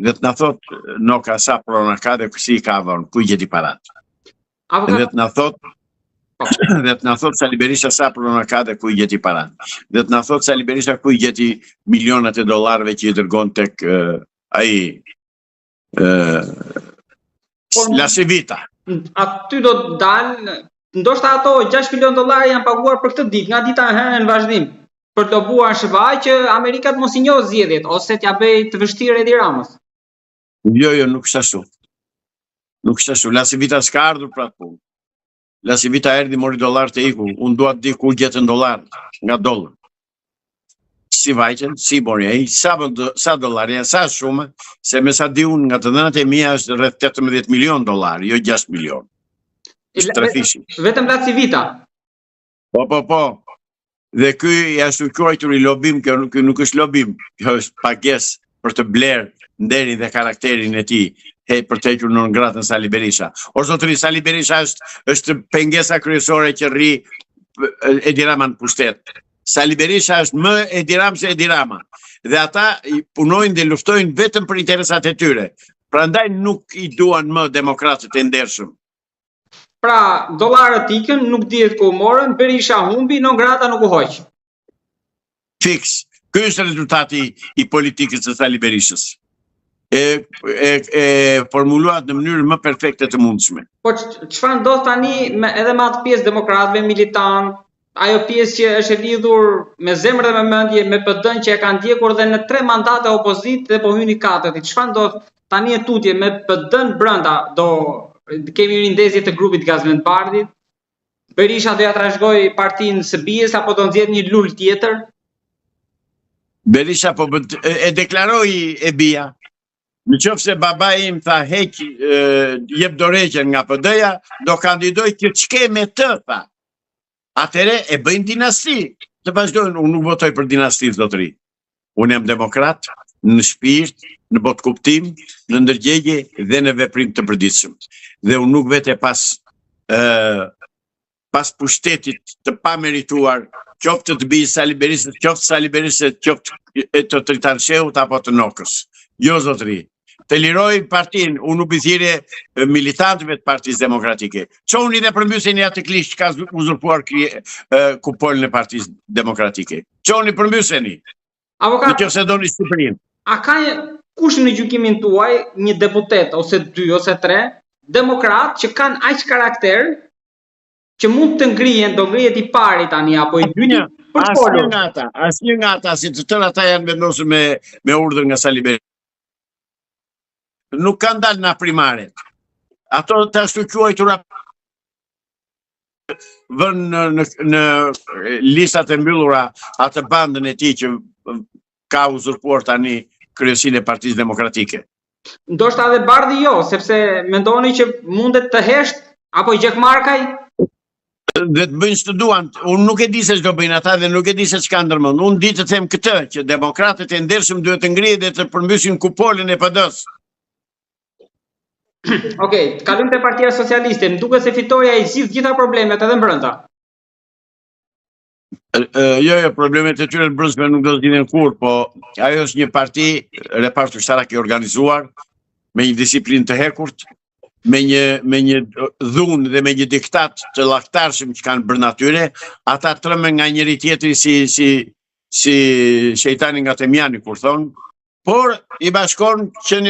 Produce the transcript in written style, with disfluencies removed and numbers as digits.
dhe të na thot Noka sa prona ka dhe si i ka vënë, ku i gjeti parat. Dhe të na thot Sali Berisha sa prona ka dhe ku i gjeti parat. Dhe të na thot Sali Berisha ku i gjeti milionat e dollarëve që i dërgon tek ai La Civita. Aty do të dalë, ndoshta ato 6 milion dollarë janë paguar për këtë ditë, nga dita e herën në vazhdim, për të lobuar SBA që Amerika të mos i njohë zgjedhjet ose t'ja bëj të vështirë Edi Ramës. Jo, nuk është ashtu. Nuk është ashtu. La Civita s'ka ardhur për atë punë. La Civita erdhi mori dollarët e iku. Unë dua të di ku gjetën dollarët nga dollar. Si vajten, si mori ai, sa dollarë, sa shumë, se me sa di unë nga të dhënat e mia është rreth 18 milion dollarë, jo 6 milion. Vetëm La Civita. Po. Dhe ky ashtu quajtur i lobim, kjo nuk është lobim, kjo është pagesë për të blerë nderin dhe karakterin e tij, për të hequr non gratën Sali Berisha. O zotëri, Sali Berisha është pengesa kryesore që rri Edi Rama në pushtet. Sali Berisha është më Edi Rama se Edi Rama. Dhe ata punojnë dhe luftojnë vetëm për interesat e tyre. Prandaj nuk i duan më demokratët e ndershëm. Pra, dollarët ikën, nuk dihet ku morën, Berisha humbi, non grata nuk u hoq. Fiks. Ky është rezultati i politikës së Sali Berishës. E formuluat në mënyrë më perfekte të mundshme. Po çfarë ndodh tani edhe me atë pjesë demokratëve, militant, ajo pjesë që është e lidhur me zemër dhe me mendje me PD-n që e kanë ndjekur dhe në 3 mandate opozitë dhe po hyni 4. Çfarë ndodh tani e tutje me PD-n brenda? Kemi rindezje të grupit Gazmend Bardit. Berisha do ja trashëgoj partinë së bijës apo do nxjerr një lul tjetër? Berisha po e deklaroi e bija. Në qoftë se babai im tha heq jep dorëheqjen nga PD-ja, do kandidoj që ç'ke me të, tha. Atëre e bëjnë dinasti. Të vazhdojnë, unë nuk votoj për dinasti, zotëri. Unë jam demokrat, në shpirt, në botë kuptim, në ndërgjegje dhe në veprim të përditshëm. Dhe unë nuk vete pas pushtetit të pamerituar, qoftë të bijë Sali Berishës, qoftë Sali Berishës, qoftë të Tritanshehut apo të Nokës. Jo, zotëri. Të liroj partinë, unë nuk bithire militantëve të Partisë Demokratike. Çoni dhe përmbyseni atë klish që ka uzurpuar kupolën e Partisë Demokratike. Çoni përmbyseni. Në që se doni Shqipërinë. A ka kush në gjykimin tuaj një deputet ose 2 ose 3 demokrat që kanë aq karakter që mund të ngrihen, do ngrihet i pari tani apo i dyti për folur? Asnjë nga ata, si të tërë ata janë vendosur me urdhër nga Sali Berisha. Nuk kanë dalë nga primaret. Ato të ashtu quajtura vënë në listat e mbyllura atë bandën e tij që ka uzurpuar tani kryesinë e Partisë Demokratike. Ndoshta edhe Bardhi jo, sepse mendoni që mundet të hesht apo i gjekmarkaj? Dhe të bëjnë që duan. Unë nuk e di se ç'do bëjnë ata dhe nuk e di se ç'ka ndërmend. Unë di të them këtë, që demokratët e ndershëm duhet të ngrihen dhe të përmbysin kupolën e PD-s. Okej, kalojmë te Partia Socialiste. Më duket se fitoria i gjitha problemet edhe brenda. Jo, problemet e tyre të brendshme nuk do të zgjidhen kurrë, po ajo është një parti repart ushtarak i organizuar me një disiplinë të hekurt, me një dhunë dhe me një diktat të llaktarshëm që kanë bërë natyre, ata trëmen nga njëri tjetri si shejtani nga Temjani kur thonë, por i bashkon që